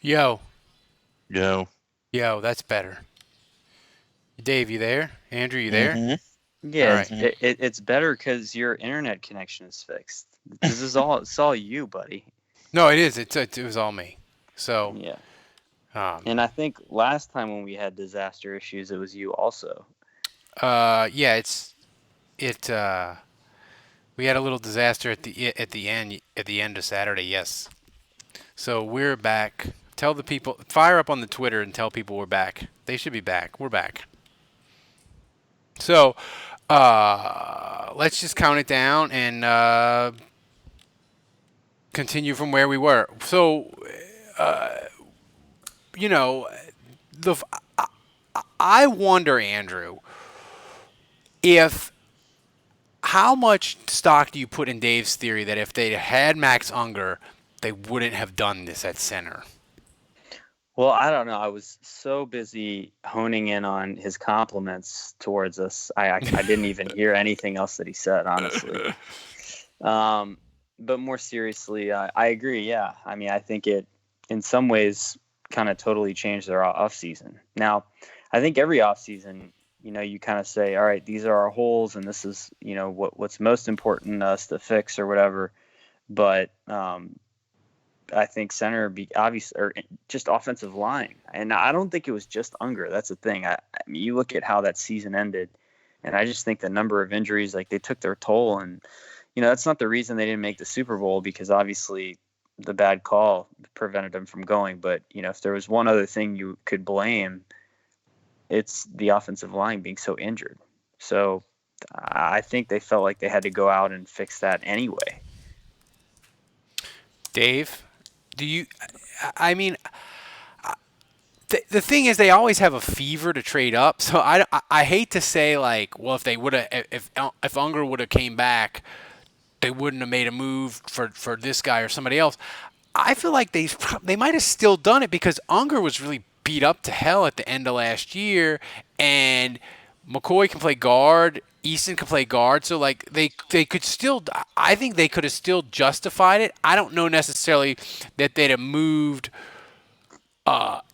Yo, Yo. yo, that's better. Dave, you there? Andrew, you there? Mm-hmm. All Yeah, right. it's better because your internet connection is fixed. This is all it's all you, buddy. No, it is. It was all me. So, Yeah, um, and I think last time when we had disaster issues, it was you also. yeah, it. We had a little disaster at the end of Saturday. Yes. So we're back. Tell the people. Fire up on the Twitter and tell people we're back. They should be back. We're back. So, let's just count it down and continue from where we were. So, you know, the I wonder, Andrew, if how much stock do you put in Dave's theory that if they had Max Unger, they wouldn't have done this at center? Well, I don't know. I was so busy honing in on his compliments towards us. I didn't even hear anything else that he said, honestly. Um, but more seriously, I agree. Yeah, I mean, I think it in some ways kind of totally changed their off season. Now, I think every off season, you kind of say, all right, these are our holes, and this is what's most important to us to fix or whatever. But I think center be obvious or just offensive line, and I don't think it was just Unger. That's the thing. I mean, you look at how that season ended, and I just think the number of injuries, like they took their toll, and that's not the reason they didn't make the Super Bowl, because obviously the bad call prevented them from going. But if there was one other thing you could blame, it's the offensive line being so injured. So I think they felt like they had to go out and fix that anyway. Dave, do you? I mean, the thing is, they always have a fever to trade up. So I hate to say like, well, if they would have, if Unger would have came back, they wouldn't have made a move for this guy or somebody else. I feel like they might have still done it because Unger was really beat up to hell at the end of last year, and McCoy can play guard. Easton can play guard, so like they could still. I think they could have still justified it. I don't know necessarily that they'd have moved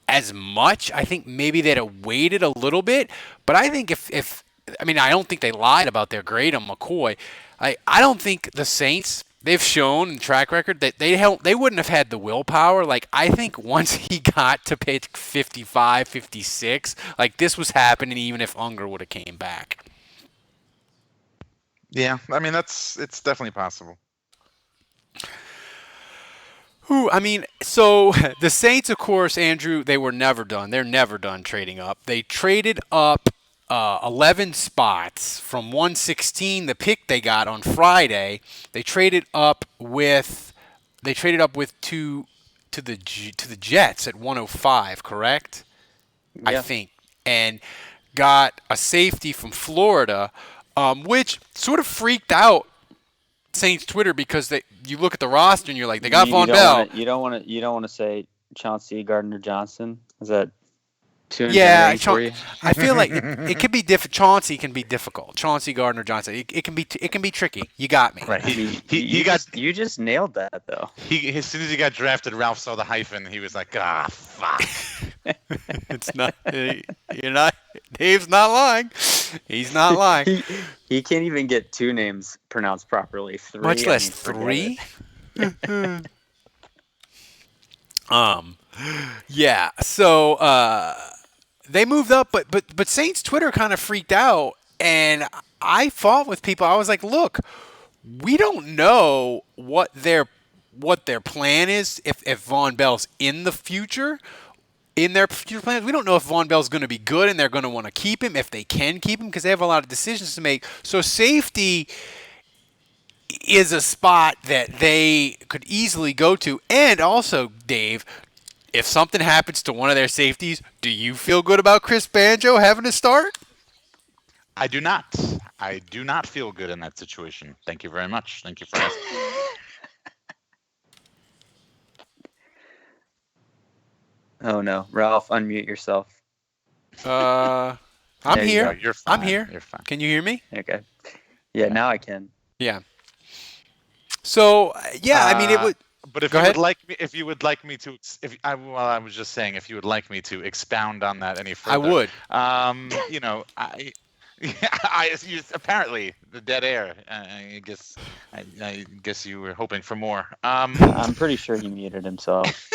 as much. I think maybe they'd have waited a little bit, but I think if I mean I don't think they lied about their grade on McCoy. I don't think the Saints they've shown in track record that they wouldn't have had the willpower. Like I think once he got to pick 55, 56, like this was happening even if Unger would have came back. Yeah, I mean it's definitely possible. Who I mean, so the Saints, of course, Andrew, they were never done. They're never done trading up. They traded up 11 spots from 116, the pick they got on Friday. They traded up with to the Jets at 105, correct? I Yeah. think, and got a safety from Florida, which sort of freaked out Saints Twitter because you look at the roster and you're like they got You Von don't want Bell. to. You don't want to say Chauncey Gardner Johnson. Is that too Yeah, intimidating for you? I feel like it can be Chauncey can be difficult. Chauncey Gardner Johnson. It can be tricky. You got me. Right. I mean, He you got you just nailed that though. he as soon as he got drafted, Ralph saw the hyphen. He was like, ah, fuck. It's not. You're not. Dave's not lying. He's not lying. he he can't even get two names pronounced properly. Much Three, I less mean, forget it. three. Um. Yeah. So they moved up, but Saints Twitter kind of freaked out, and I fought with people. I was like, look, we don't know what their plan is if Von Bell's in the future. In their future plans, we don't know if Von Bell's going to be good and they're going to want to keep him if they can keep him because they have a lot of decisions to make. So safety is a spot that they could easily go to. And also, Dave, if something happens to one of their safeties, do you feel good about Chris Banjo having to start? I do not. I do not feel good in that situation. Thank you very much. Thank you for asking. Oh no, Ralph, unmute yourself. Uh, I'm There you No, here. go. you're I'm fine. here. You're fine. Can you hear me? Okay. Yeah, Yeah. now I can. Yeah. So yeah, I mean it Uh, would. But Go ahead. if you would like me to, I was just saying, if you would like me to expound on that any I further, would. apparently the dead air. I guess you were hoping for more. I'm pretty sure he muted himself.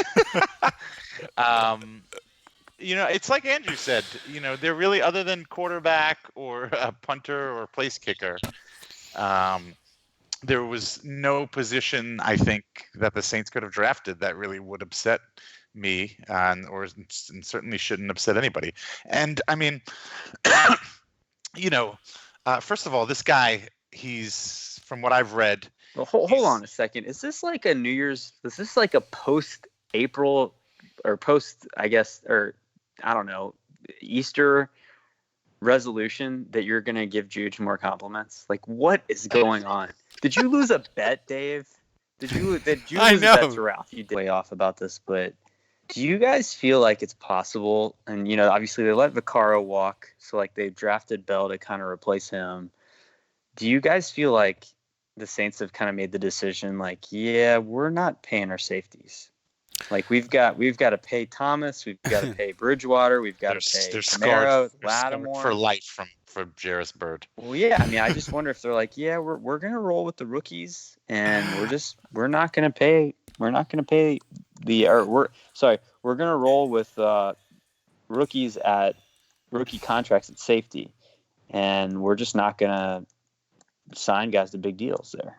Um, it's like Andrew said. They're really, other than quarterback or a punter or place kicker. There was no position, I think, that the Saints could have drafted that really would upset me, and certainly shouldn't upset anybody. And I mean, first of all, this guy, he's, from what I've read, Well, hold on a second. Is this like a New Year's? Is this like a post-April or post, I guess, or I don't know, Easter resolution that you're going to give Juge more compliments? Like, what is going on? Did you lose a bet, Dave? Did you lose I a bet know. to Ralph? You did way off about this, but do you guys feel like it's possible? And, obviously they let Vaccaro walk, so like they drafted Bell to kind of replace him. Do you guys feel like the Saints have kind of made the decision, like, yeah, we're not paying our safeties? Like we've got to pay Thomas, we've got to pay Bridgewater, we've got to pay they're Camaro, scarred Lattimore for life for Jarvis Bird. Well, yeah, I mean, I just wonder if they're like, yeah, we're gonna roll with the rookies, and we're not gonna pay we're gonna roll with rookies at rookie contracts at safety, and we're just not gonna sign guys to big deals there.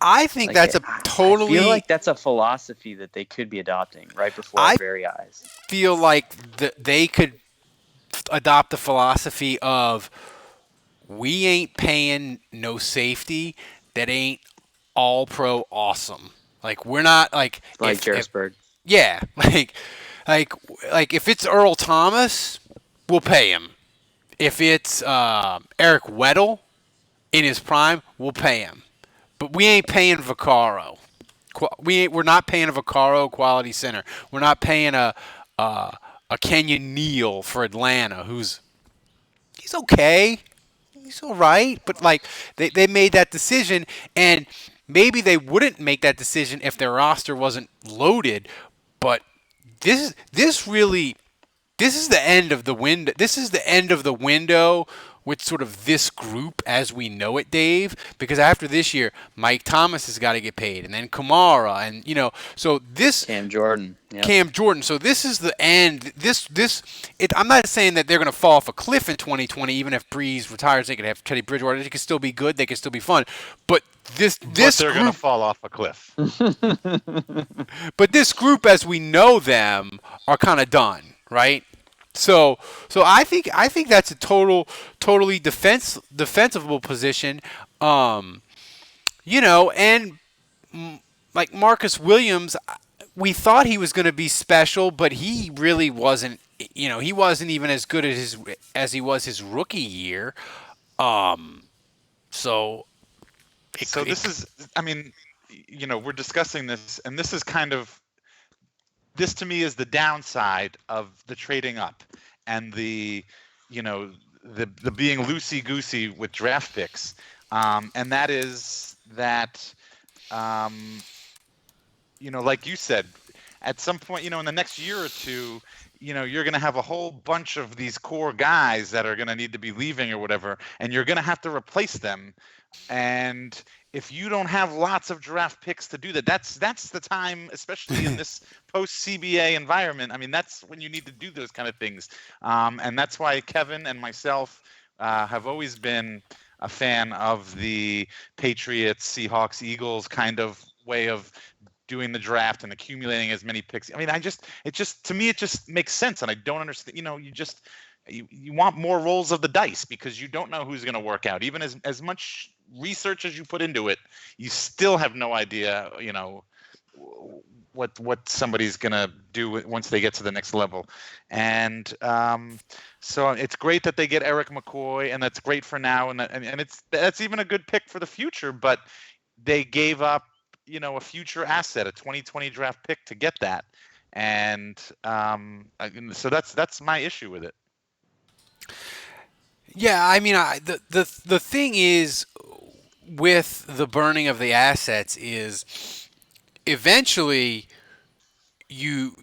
I think Like, that's a I totally. feel like that's a philosophy that they could be adopting right before our very eyes. Feel like they could adopt the philosophy of we ain't paying no safety that ain't all pro awesome. Like we're not like Jarrisburg. yeah, like like if it's Earl Thomas, we'll pay him. If it's Eric Weddle in his prime, we'll pay him. But we ain't paying Vaccaro. We're not paying a Vaccaro quality center. We're not paying a Kenyon Neal for Atlanta, he's okay. He's all right. But like they made that decision, and maybe they wouldn't make that decision if their roster wasn't loaded. But this really this is the end of the window. This is the end of the window with sort of this group as we know it, Dave. Because after this year, Mike Thomas has got to get paid, and then Kamara, and so this Cam Jordan. Yep. Cam Jordan. So this is the end. I'm not saying that they're going to fall off a cliff in 2020. Even if Breeze retires, they could have Teddy Bridgewater. They could still be good. They could still be fun. But they're going to fall off a cliff. But this group, as we know them, are kind of done, right? So I think that's a totally defensible position. And like Marcus Williams, we thought he was going to be special, but he really wasn't. He wasn't even as good as he was his rookie year. So this is, I mean, we're discussing this, and this is kind of, this to me is the downside of the trading up and the being loosey goosey with draft picks, and that is that, like you said, at some point, in the next year or two, you're going to have a whole bunch of these core guys that are going to need to be leaving or whatever, and you're going to have to replace them. And if you don't have lots of draft picks to do that, that's the time, especially in this post CBA environment. I mean, that's when you need to do those kind of things. And that's why Kevin and myself have always been a fan of the Patriots, Seahawks, Eagles kind of way of doing the draft and accumulating as many picks. I mean, to me, it just makes sense. And I don't understand, you want more rolls of the dice because you don't know who's going to work out. Even as much research as you put into it, you still have no idea, what somebody's going to do once they get to the next level. And so it's great that they get Eric McCoy, and that's great for now. And that's even a good pick for the future, but they gave up, a future asset, a 2020 draft pick to get that. And so that's my issue with it. Yeah, I mean, the thing is with the burning of the assets is eventually you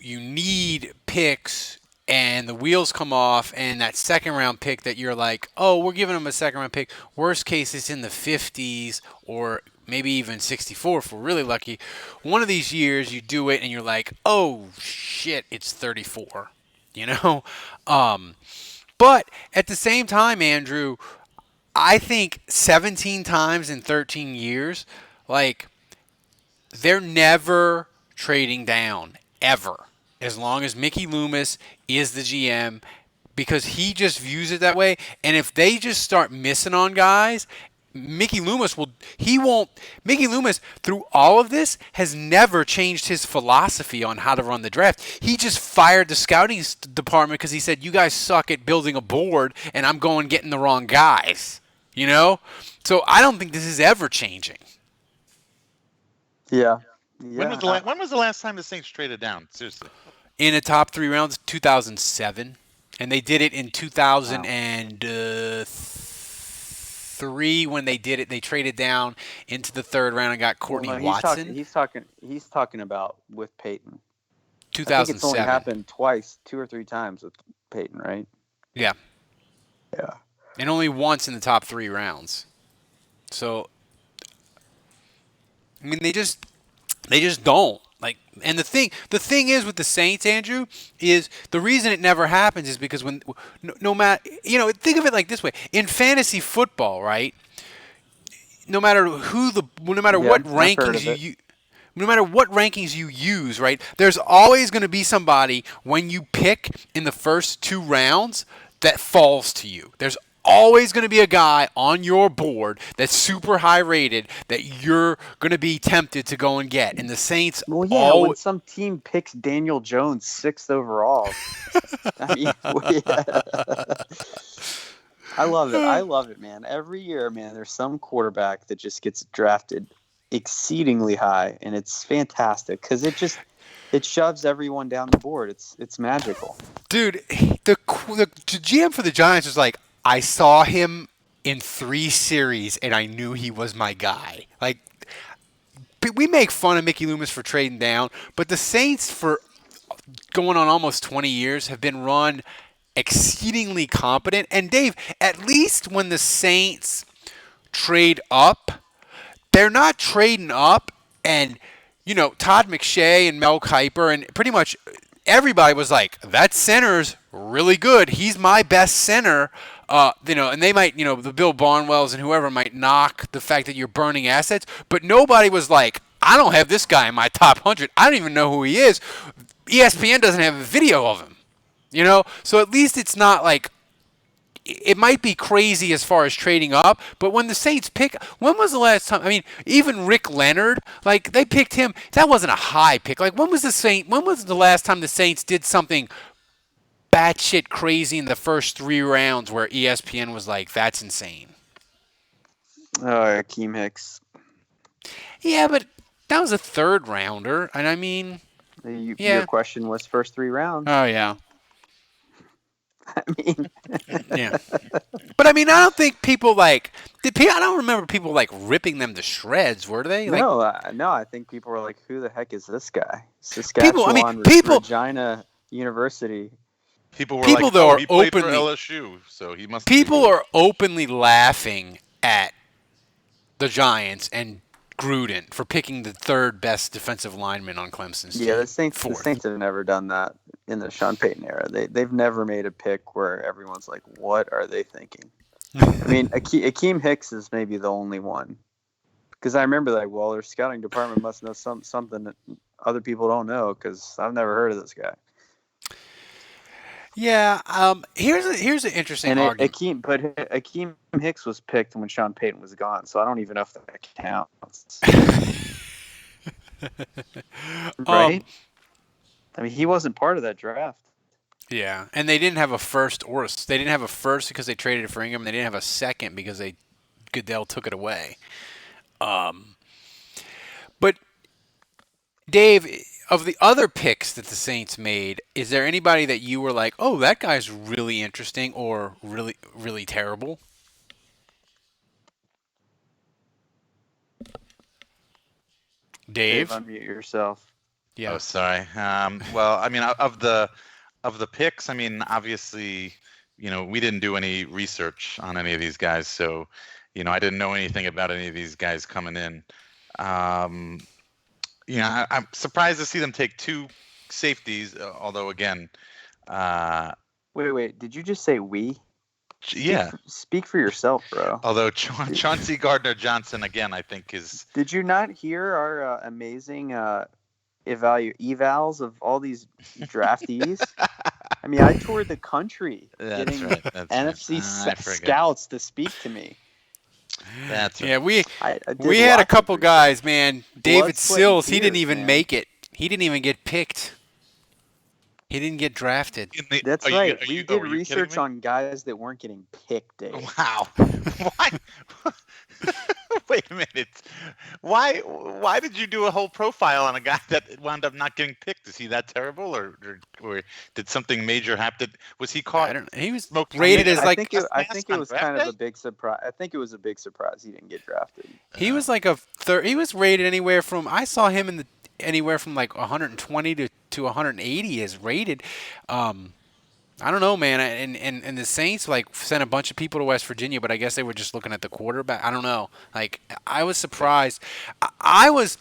need picks and the wheels come off and that second round pick that you're like, oh, we're giving them a second round pick. Worst case, it's in the 50s or maybe even 64 if we're really lucky. One of these years you do it and you're like, oh shit, it's 34. You know, um, but at the same time, Andrew, I think 17 times in 13 years, like they're never trading down ever as long as Mickey Loomis is the GM because he just views it that way. And if they just start missing on guys, Mickey Loomis will he won't Mickey Loomis through all of this has never changed his philosophy on how to run the draft. He just fired the scouting department because he said you guys suck at building a board and I'm going getting the wrong guys. You know? So I don't think this is ever changing. Yeah, When was yeah. the last time the Saints traded down? Seriously. In the top 3 rounds, 2007, and they did it in Wow. 2003 when they did it. They traded down into the third round and got Well, Courtney no, he's talking. Watson. He's talking about with Payton. I think it's only 2007, happened twice, 2 or 3 times with Payton, right? yeah, Yeah. and only once in the top 3 rounds. So I mean, they just don't like. And the thing is with the Saints, Andrew, is the reason it never happens is because when no matter think of it like this way in fantasy football, right? No matter Yeah, what I've heard rankings of it. no matter what rankings you use, right? There's always going to be somebody when you pick in the first 2 rounds that falls to you. There's always going to be a guy on your board that's super high rated that you're going to be tempted to go and get. And the Saints Well, yeah, when all some team picks Daniel Jones 6th overall, I mean, I love it. I love it, man. Every year, man, there's some quarterback that just gets drafted exceedingly high, and it's fantastic because it shoves everyone down the board. It's magical. dude, the GM for the Giants was like, I saw him in 3 series and I knew he was my guy. Like we make fun of Mickey Loomis for trading down, but the Saints for going on almost 20 years have been run exceedingly competent. And Dave, at least when the Saints trade up, they're not trading up and Todd McShay and Mel Kiper and pretty much everybody was like, that center's really good. He's my best center. And they might, the Bill Barnwells and whoever might knock the fact that you're burning assets, but nobody was like, I don't have this guy in my top 100. I don't even know who he is. ESPN doesn't have a video of him. So at least it's not like it might be crazy as far as trading up, but when the Saints pick, when was the last time? I mean, even Rick Leonard, like they picked him. That wasn't a high pick. Like when was the last time the Saints did something batshit crazy in the first 3 rounds where ESPN was like, that's insane? Akeem Hicks. Yeah, but that was a third rounder, and I mean, Your yeah. question was first 3 rounds. Oh yeah. I mean, Yeah. But I mean, I don't think people like. I don't remember people like ripping them to shreds, were they? Like no. I think people were like, "Who the heck is this guy?" people. I mean, Saskatchewan, people. Regina University. People were People like, though "Oh, are he played for openly LSU, so he must be people good." are openly laughing at the Giants and Gruden for picking the third best defensive lineman on Clemson's Yeah, team. The Fourth. Saints have never done that in the Sean Payton era. They've never made a pick where everyone's like, "What are they thinking?" I mean, Akeem Hicks is maybe the only one because I remember like, well, their scouting department must know something that other people don't know because I've never heard of this guy. Yeah. Here's an interesting And argument. Akeem Hicks was picked when Sean Payton was gone, so I don't even know if that counts. um. Right? I mean, he wasn't part of that draft. Yeah, and they didn't have a first they didn't have a first because they traded it for Ingram. They didn't have a second because Goodell took it away. Um, but Dave, of the other picks that the Saints made, is there anybody that you were like, oh, that guy's really interesting or really, really terrible? Dave, Dave. unmute yourself. Oh, Yeah. sorry. Well, I mean, of the picks, I mean, obviously, we didn't do any research on any of these guys, so I didn't know anything about any of these guys coming in. Um, I'm surprised to see them take two safeties, although again, uh, Wait. Did you just say we? yeah. Speak for yourself, bro. Although Chauncey Gardner-Johnson again, I think is. Did you not hear our amazing evals of all these draftees? I mean, I toured the country That's getting right. That's NFC right. I forget. scouts to speak to me. That's right. Yeah, I did we had a lots of couple research. guys, man. David sweat, and Sills, he didn't tears, even man. make it. He didn't even get picked. He didn't get drafted. That's Are you- right. are We you- did are you kidding research me? on guys that weren't getting picked, Dave. Wow. Why? Wait a minute. Why did you do a whole profile on a guy that wound up not getting picked? Is he that terrible, or did something major happen? Was he I caught don't. He was smoking rated weed? as I like think it was kind of a big surprise. I think it was a big surprise he didn't get drafted. he was like a third. He was rated anywhere from. I saw him in the anywhere from like 120 to 180 is rated. I don't know, man. And the Saints like sent a bunch of people to West Virginia, but I guess they were just looking at the quarterback. I don't know. Like I was surprised. I was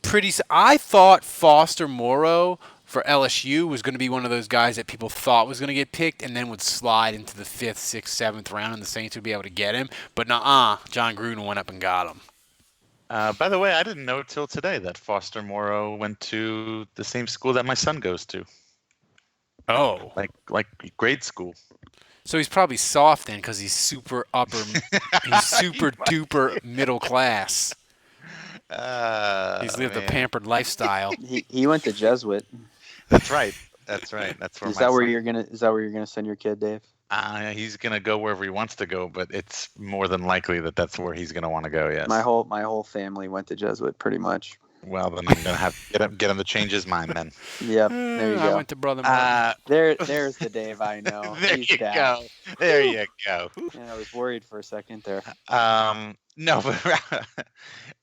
pretty. I thought Foster Moreau for LSU was going to be one of those guys that people thought was going to get picked and then would slide into the 5th, 6th, 7th round, and the Saints would be able to get him. But John Gruden went up and got him. By the way, I didn't know till today that Foster Moreau went to the same school that my son goes to, Oh, like grade school. so he's probably soft then because he's super upper. He's super duper middle class. He's lived a Man. pampered lifestyle. He went to Jesuit. That's right. That's right. That's where Is my that where son. you're gonna send your kid, Dave? He's gonna go wherever he wants to go, but it's more than likely that that's where he's gonna want to go. Yes. My whole family went to Jesuit, pretty much. Well, then I'm gonna have to get him to change his mind, then. Yep, there you I go. went to Brother Martin. There's the Dave I know. There He's you down. go. There you go. Yeah, I was worried for a second there. No, but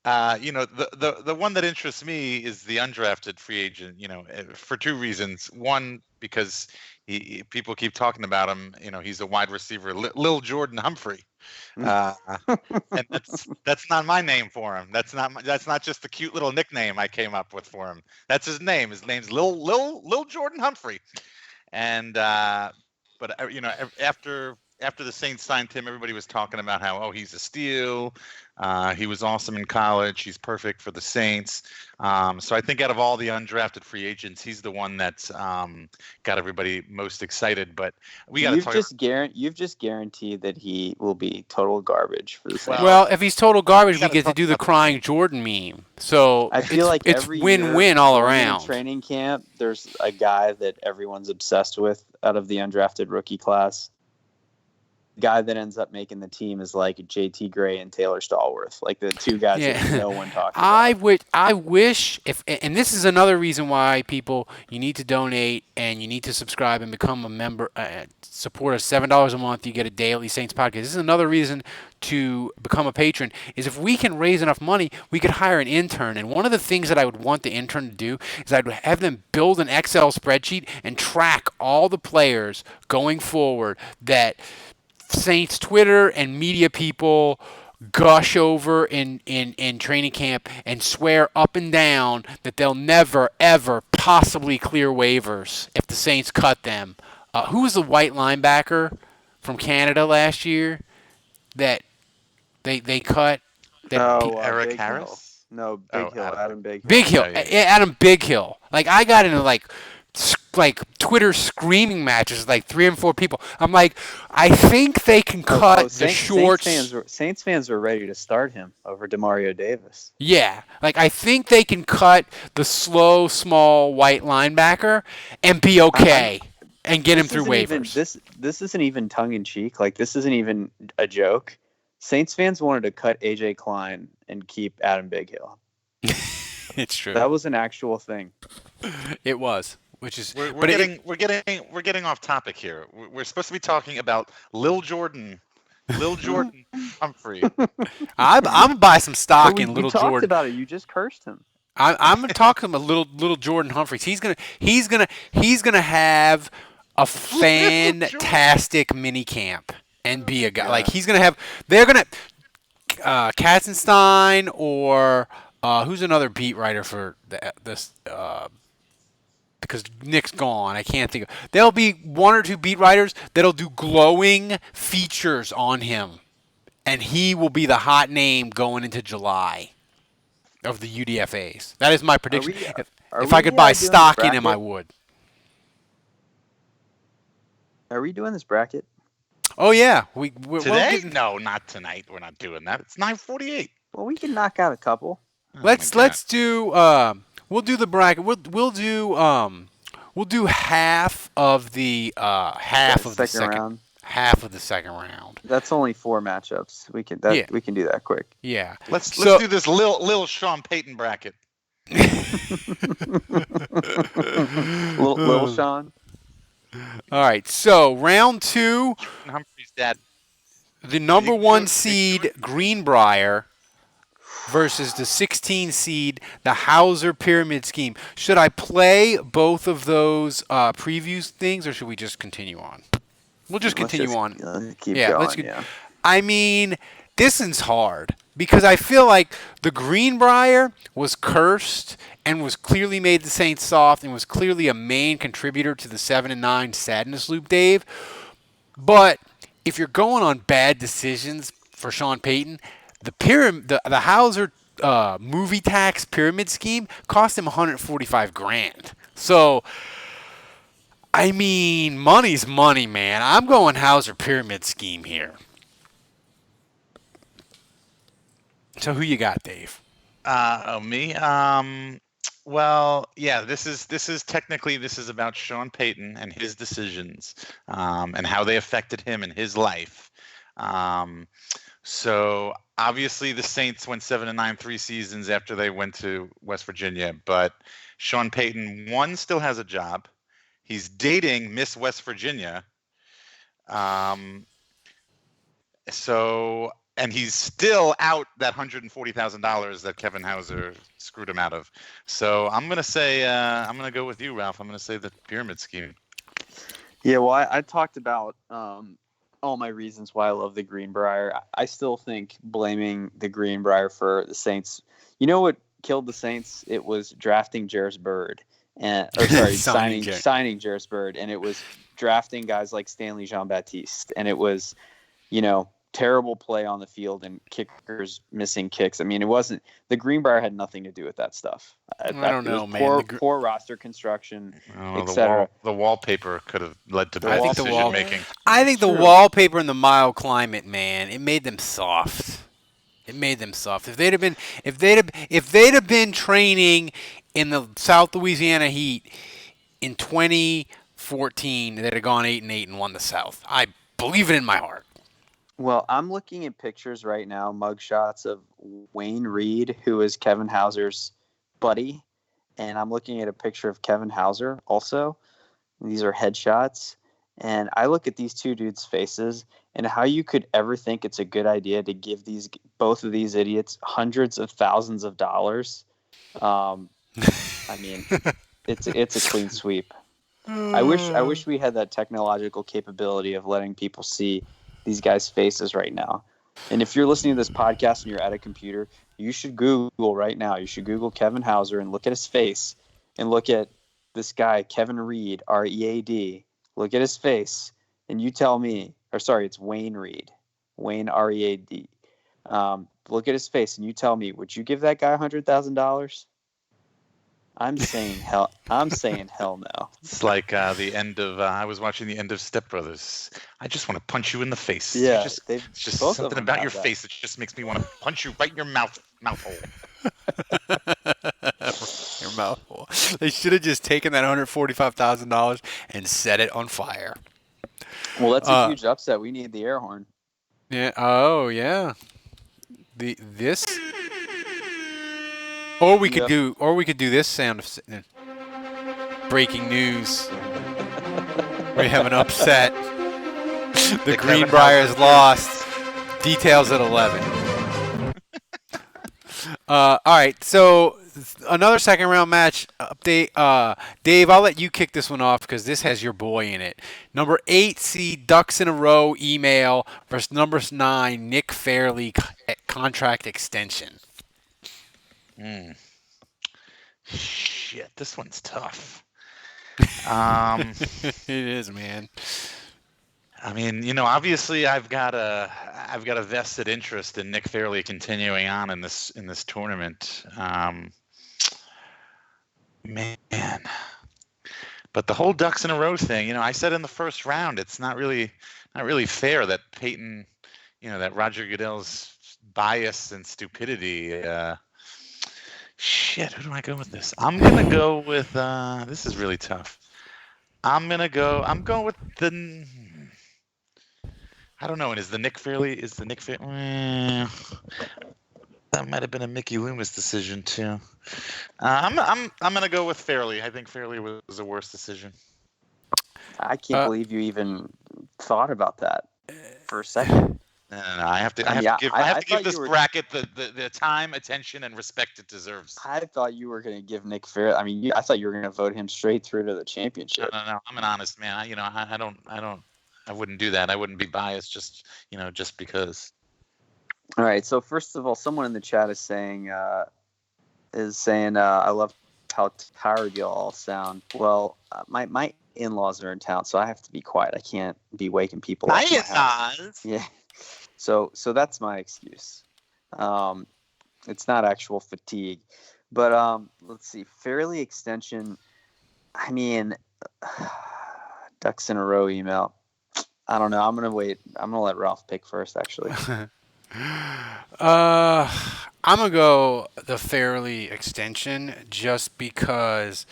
the one that interests me is the undrafted free agent. For two reasons. One, because people keep talking about him. He's a wide receiver, Lil Jordan Humphrey. And that's not my name for him. That's not just the cute little nickname I came up with for him. That's his name. His name's Lil Jordan Humphrey. And but after the Saints signed him, everybody was talking about how he's a steal. He was awesome in college. He's perfect for the Saints. So I think out of all the undrafted free agents, he's the one that's got everybody most excited. But we got to talk. You've just guaranteed that he will be total garbage for the Saints. Well, if he's total garbage, we gotta get to talk do the about- crying Jordan meme. So I feel like it's every win-win year, all going into around. training camp, there's a guy that everyone's obsessed with out of the undrafted rookie class. The guy that ends up making the team is like JT Gray and Taylor Stallworth, like the two guys that no one talks about. I wish and this is another reason why you need to donate and you need to subscribe and become a member, support us $7 a month. You get a daily Saints podcast. This is another reason to become a patron. Is if we can raise enough money, we could hire an intern. And one of the things that I would want the intern to do is I'd have them build an Excel spreadsheet and track all the players going forward that Saints Twitter and media people gush over in training camp and swear up and down that they'll never, ever possibly clear waivers if the Saints cut them. Who was the white linebacker from Canada last year that they cut? Eric Big Harris? Hill. No, Big Hill. Adam Big Hill. Big Hill. Yeah. Adam Big Hill. Like, I got into like Twitter screaming matches with like 3 and 4 people. I'm like, I think they can cut the shorts. Saints fans were ready to start him over Demario Davis. Yeah, like I think they can cut the slow, small white linebacker and be okay and get him through waivers. This isn't even tongue in cheek. Like, this isn't even a joke. Saints fans wanted to cut AJ Klein and keep Adam Big Hill. It's true. That was an actual thing. It was. Which is we're getting off topic here. We're supposed to be talking about Lil Jordan Lil Jordan Humphrey. I'm gonna buy some But stock we in Little talked Jordan. about it. You just cursed him. I'm gonna talk to him a little Jordan Humphreys. He's gonna have a Little Jordan. fantastic mini camp and be a guy. Like Yeah. he's gonna have. They're gonna Katzenstein or who's another beat writer for this. Because Nick's gone, I can't think of. There'll be one or two beat writers that'll do glowing features on him, and he will be the hot name going into July of the UDFA's. That is my Are prediction. we? Are If I we could buy doing this stock in him, I bracket? would. Are we doing this bracket? Oh yeah, we're Today? getting. No, not tonight. We're not doing that. It's 9:48. Well, we can knock out a couple. Oh Let's my God. let's do. We'll do the bracket. We'll do half of the Second round. half of the second round. That's only 4 matchups. We can Yeah. we can do that quick. Yeah. Let's So- do this Lil Sean Payton bracket. Little Sean. All right. So round 2, Humphrey's dad. the number You can do one it. seed Greenbrier versus the 16 seed the Hauser Pyramid Scheme. Should I play both of those previews things, or should we just continue on? We'll just continue on. Keep Yeah, going. let's get- Yeah. I mean, this is hard because I feel like the Greenbrier was cursed and was clearly made the Saints soft and was clearly a main contributor to the 7-9 sadness loop, Dave. But if you're going on bad decisions for Sean Payton, the Hauser movie tax pyramid scheme cost him 145 grand. So I mean, money's money, man. I'm going Hauser pyramid scheme here. So who you got, Dave? Me. Well, yeah. This is technically about Sean Payton and his decisions, and how they affected him in his life. So obviously the Saints went 7-9 3 seasons after they went to West Virginia, but Sean Payton, one, still has a job. He's dating Miss West Virginia. And he's still out that $140,000 that Kevin Hauser screwed him out of. So I'm gonna say I'm gonna go with you, Ralph. I'm gonna say the pyramid scheme. Yeah, well, I talked about all my reasons why I love the Greenbrier. I still think blaming the Greenbrier for the Saints. You know what killed the Saints? It was drafting Jarris Bird, signing Jarris Bird, and it was drafting guys like Stanley Jean-Baptiste, and it was, terrible play on the field and kickers missing kicks. I mean, it wasn't the Greenbrier had nothing to do with that stuff. I don't know, man. Poor roster construction, Oh, etc. the wallpaper could have led to bad decision making. I think the wallpaper and the mild climate, man, it made them soft. It made them soft. If they'd have been training in the South Louisiana Heat in 2014, they'd have gone 8-8 and won the South. I believe it in my heart. Well, I'm looking at pictures right now, mugshots of Wayne Reed, who is Kevin Hauser's buddy, and I'm looking at a picture of Kevin Hauser also. These are headshots, and I look at these two dudes' faces, and how you could ever think it's a good idea to give both of these idiots hundreds of thousands of dollars. I mean, it's a clean sweep. I wish we had that technological capability of letting people see these guys' faces right now. And if you're listening to this podcast and you're at a computer, you should Google right now. You should Google Kevin Hauser and look at his face and look at this guy, Kevin Reed, R-E-A-D. Look at his face and you tell me, it's Wayne Reed, Wayne R-E-A-D. Look at his face and you tell me, would you give that guy $100,000? I'm saying hell no. It's like the end of I was watching the end of Step Brothers. I just want to punch you in the face. Yeah, it's just something about your face that just makes me want to punch you right in your mouth hole. Your mouth hole. They should have just taken that $145,000 and set it on fire. Well, that's a huge upset. We need the air horn. Yeah. Oh, yeah. This. Or we could do this sound of breaking news. We have an upset. The Greenbrier is lost. Details at 11. All right, so another second round match update. Dave, I'll let you kick this one off because this has your boy in it. Number 8 seed Ducks in a Row email versus number 9 Nick Fairley contract extension. Shit, this one's tough. It is, man. I mean, obviously I've got a vested interest in Nick Fairley continuing on in this tournament. Man, but the whole Ducks in a Row thing, I said in the first round, it's not really fair that Payton, that Roger Goodell's bias and stupidity. Shit, who do I go with this? I'm gonna go with. This is really tough. I'm going with the. I don't know. And is the Nick Fairley? That might have been a Mickey Loomis decision too. I'm gonna go with Fairley. I think Fairley was the worst decision. I can't believe you even thought about that for a second. No. I have to give this bracket the time, attention, and respect it deserves. I thought you were going to give Nick Fairley. I mean, I thought you were going to vote him straight through to the championship. No. I'm an honest man. I wouldn't do that. I wouldn't be biased just because. All right. So first of all, someone in the chat is saying, I love how tired you all sound. Well, my in-laws are in town, so I have to be quiet. I can't be waking people up. My in-laws. Yeah. So that's my excuse. It's not actual fatigue, but let's see. Fairley extension. I mean, Ducks in a Row email. I don't know. I'm gonna wait. I'm gonna let Ralph pick first, actually. I'm gonna go the Fairley extension just because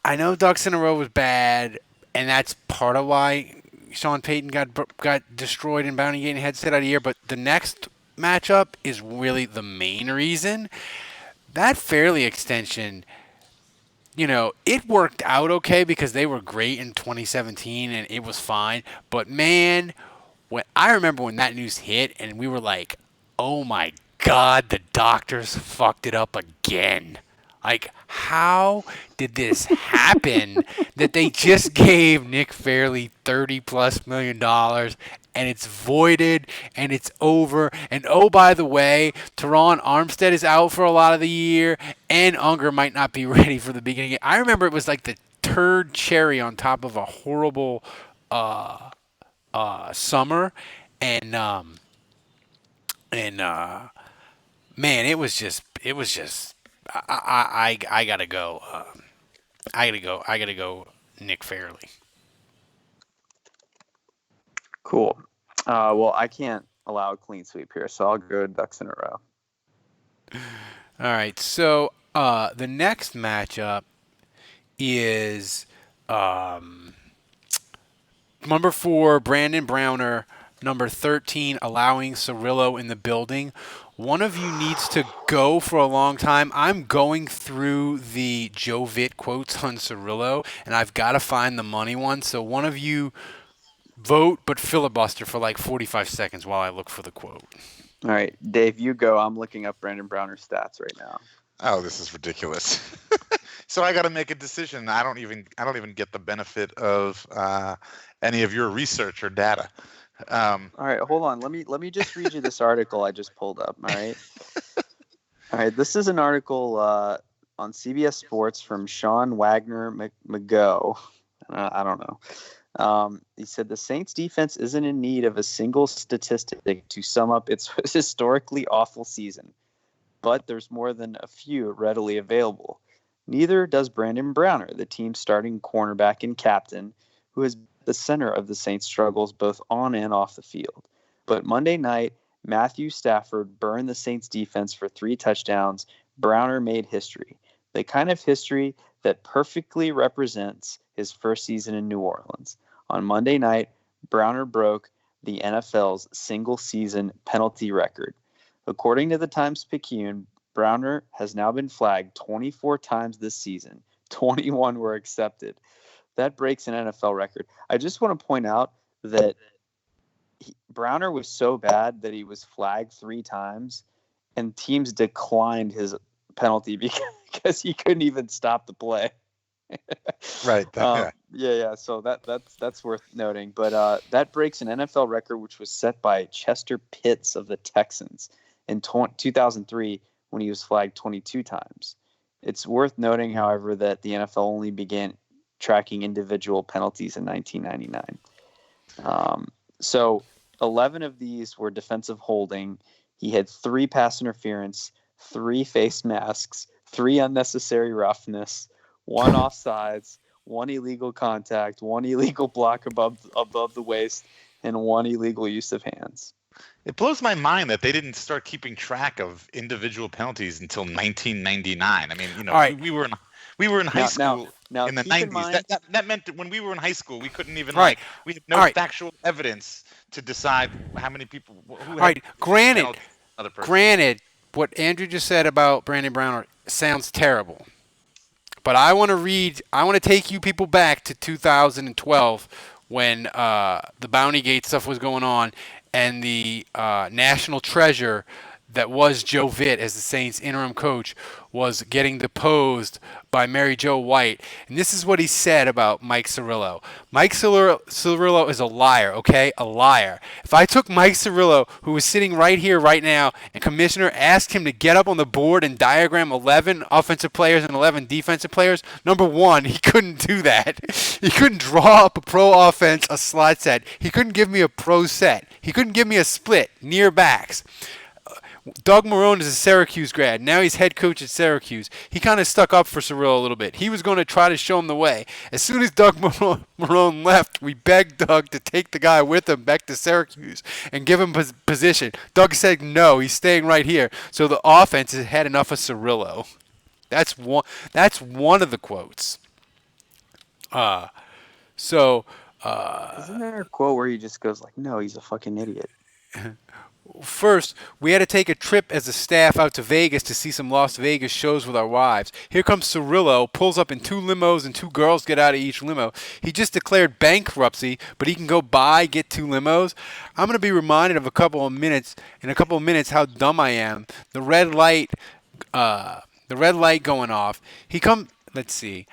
I know Ducks in a Row was bad, and that's part of why Sean Payton got destroyed in Bounty Gate and had set out of year. But the next matchup is really the main reason. That Fairley extension, it worked out okay because they were great in 2017 and it was fine. But man, I remember when that news hit and we were like, oh my God, the doctors fucked it up again. Like, how did this happen that they just gave Nick Fairley $30+ million and it's voided and it's over? And oh, by the way, Teron Armstead is out for a lot of the year and Unger might not be ready for the beginning. I remember it was like the turd cherry on top of a horrible summer. And man, it was just. I gotta go. I gotta go. Nick Fairley. Cool. Well, I can't allow a clean sweep here, so I'll go Ducks in a Row. All right. So the next matchup is number 4 Brandon Browner, number 13 allowing Cirillo in the building. One of you needs to go for a long time. I'm going through the Joe Vitt quotes on Cirillo, and I've got to find the money one. So one of you vote, but filibuster for like 45 seconds while I look for the quote. All right, Dave, you go. I'm looking up Brandon Browner's stats right now. Oh, this is ridiculous. So I got to make a decision. I don't even get the benefit of any of your research or data. All right, hold on. Let me just read you this article I just pulled up. All right. All right. This is an article on CBS Sports from Sean Wagner McGo. I don't know. He said the Saints defense isn't in need of a single statistic to sum up its historically awful season, but there's more than a few readily available. Neither does Brandon Browner, the team's starting cornerback and captain, who has the center of the Saints' struggles both on and off the field. But Monday night, Matthew Stafford burned the Saints' defense for 3 touchdowns. Browner made history, the kind of history that perfectly represents his first season in New Orleans. On Monday night, Browner broke the NFL's single-season penalty record. According to the Times-Picayune, Browner has now been flagged 24 times this season. 21 were accepted. That breaks an NFL record. I just want to point out that Browner was so bad that he was flagged 3 times, and teams declined his penalty because he couldn't even stop the play. Right. Yeah. Yeah. So that's worth noting. But that breaks an NFL record, which was set by Chester Pitts of the Texans in 2003 when he was flagged 22 times. It's worth noting, however, that the NFL only began tracking individual penalties in 1999. So 11 of these were defensive holding. He had 3 pass interference, 3 face masks, 3 unnecessary roughness, 1 offsides, 1 illegal contact, 1 illegal block above the waist, and 1 illegal use of hands. It blows my mind that they didn't start keeping track of individual penalties until 1999. I mean, All right. we were in high school now in the keep in 90s. mind- That meant that when we were in high school, we couldn't even Right. we had no All right. factual evidence to decide how many people who had All right. Granted, penalties for another person. Granted, what Andrew just said about Brandon Browner sounds terrible. But I want to take you people back to 2012 when the Bounty Gate stuff was going on and the national treasure that was Joe Vitt as the Saints interim coach was getting deposed by Mary Jo White. And this is what he said about Mike Cirillo. Mike Cirillo is a liar, okay? A liar. If I took Mike Cirillo, who was sitting right here right now, and Commissioner asked him to get up on the board and diagram 11 offensive players and 11 defensive players, number one, he couldn't do that. He couldn't draw up a pro offense, a slot set. He couldn't give me a pro set. He couldn't give me a split, near backs. Doug Marrone is a Syracuse grad. Now he's head coach at Syracuse. He kind of stuck up for Cirillo a little bit. He was going to try to show him the way. As soon as Doug Marrone left, we begged Doug to take the guy with him back to Syracuse and give him position. Doug said no, he's staying right here. So the offense has had enough of Cirillo. That's one of the quotes. So isn't there a quote where he just goes like, "No, he's a fucking idiot"? First, we had to take a trip as a staff out to Vegas to see some Las Vegas shows with our wives. Here comes Cirillo, pulls up in 2 limos and 2 girls get out of each limo. He just declared bankruptcy, but he can go buy, get 2 limos. I'm going to be reminded of in a couple of minutes how dumb I am. The red light going off. Let's see.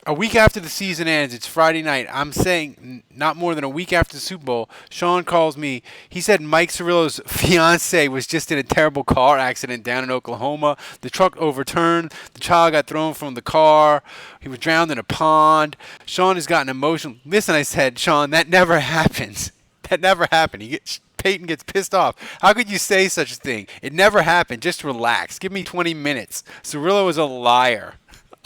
A week after the season ends, it's Friday night. I'm saying not more than a week after the Super Bowl, Sean calls me. He said Mike Cirillo's fiance was just in a terrible car accident down in Oklahoma. The truck overturned. The child got thrown from the car. He was drowned in a pond. Sean has gotten emotional. Listen, I said, Sean, that never happens. That never happened. Payton gets pissed off. How could you say such a thing? It never happened. Just relax. Give me 20 minutes. Cirillo is a liar.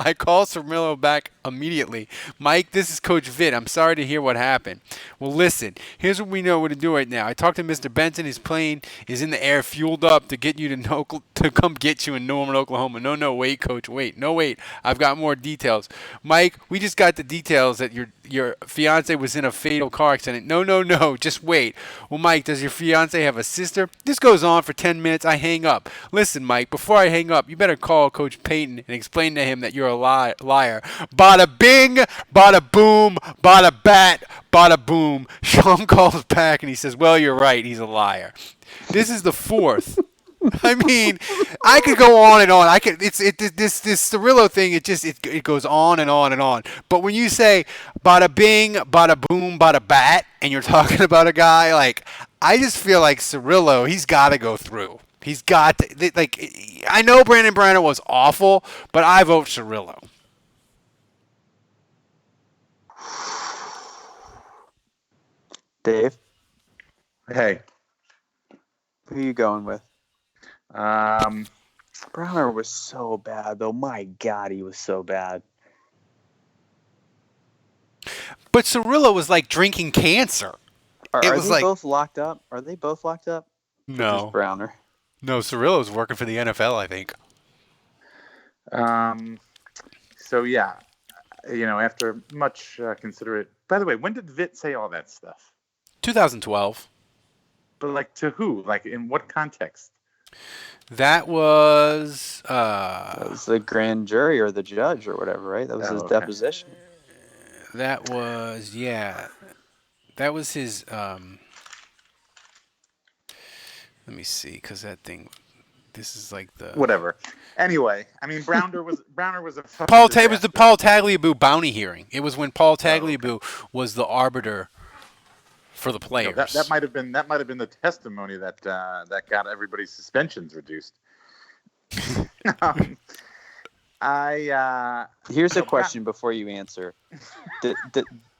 I called Cirillo back immediately. Mike, this is Coach Vitt. I'm sorry to hear what happened. Well, listen, here's what we know what to do right now. I talked to Mr. Benson. His plane is in the air, fueled up to get you to come get you in Norman, Oklahoma. No, wait, Coach, wait. No, wait. I've got more details. Mike, we just got the details that your fiance was in a fatal car accident. No, just wait. Well, Mike, does your fiance have a sister? This goes on for 10 minutes. I hang up. Listen, Mike, before I hang up, you better call Coach Payton and explain to him that you're a liar. Bada bing, bada boom, bada bat, bada boom. Sean calls back and he says, well, you're right. He's a liar. This is the 4th. I mean, I could go on and on. This Cirillo thing. It goes on and on and on. But when you say bada bing, bada boom, bada bat, and you're talking about a guy like, I just feel like Cirillo, he's got to go through. He's got to, like. I know Brandon Browner was awful, but I vote Cirillo. Dave, Hey, who are you going with? um, Browner was so bad, though. My God, he was so bad. But Cirillo was like drinking cancer. Are It they was like- both locked up? Are they both locked up? Or No, just Browner. no, Cirillo's working for the NFL, I think. so yeah, after much considerate. By the way, when did Vitt say all that stuff? 2012. But like to who? Like in what context? That was That was the grand jury or the judge or whatever, right? That was his okay. deposition. That was, yeah. That was his. Let me see, because that thing. This is like the Whatever. Anyway, I mean, Browner was a fucking Paul. It was the disaster. Paul Tagliabue bounty hearing. It was when Paul Oh, okay. Tagliabue was the arbiter for the No, that players. might have been the testimony that that got everybody's suspensions reduced. um, Here's a so question before you answer.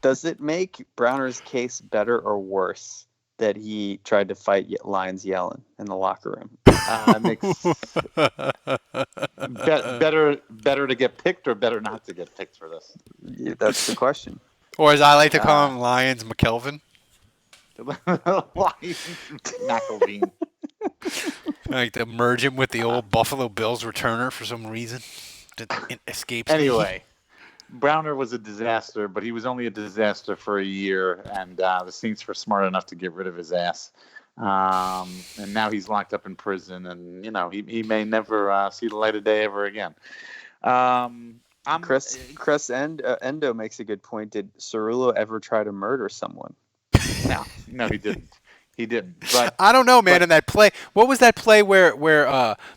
Does it make Browner's case better or worse that he tried to fight Lions yelling in the locker room? Makes better to get picked or better not to get picked for this. Yeah, that's the question. Or as I like to call him, Lions McKelvin. McElveen. I like to merge him with the old Buffalo Bills returner for some reason. It escapes me. Anyway, Browner was a disaster, but he was only a disaster for a year, and the Saints were smart enough to get rid of his ass. And now he's locked up in prison, and he may never see the light of day ever again. Chris Endo makes a good point. Did Cerullo ever try to murder someone? No, he didn't. He didn't. But I don't know, man. In that play, what was that play where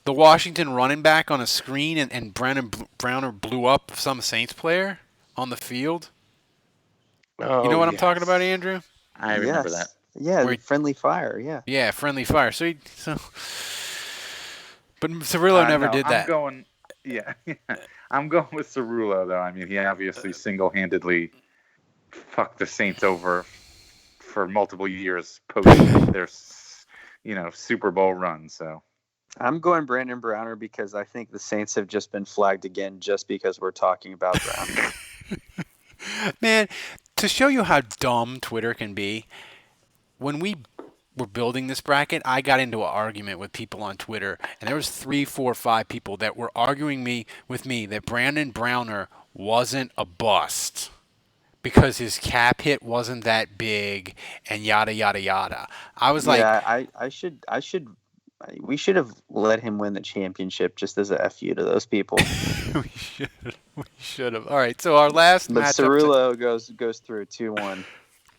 the Washington running back on a screen and Browner blew up some Saints player on the field? You know what I'm talking about, Andrew? I remember that. Yeah, friendly fire. Yeah. Yeah, friendly fire. But Cerullo never did that. I'm going with Cerullo, though. I mean, he obviously single-handedly fucked the Saints over for multiple years post their, Super Bowl run. So I'm going Brandon Browner because I think the Saints have just been flagged again just because we're talking about Browner. Man, to show you how dumb Twitter can be, when we were building this bracket, I got into an argument with people on Twitter, and there was 3, 4, 5 people that were arguing with me that Brandon Browner wasn't a bust because his cap hit wasn't that big and yada yada yada. I was like, we should have let him win the championship just as a FU to those people. we should have. All right, so our last but matchup. Cerullo goes through 2-1.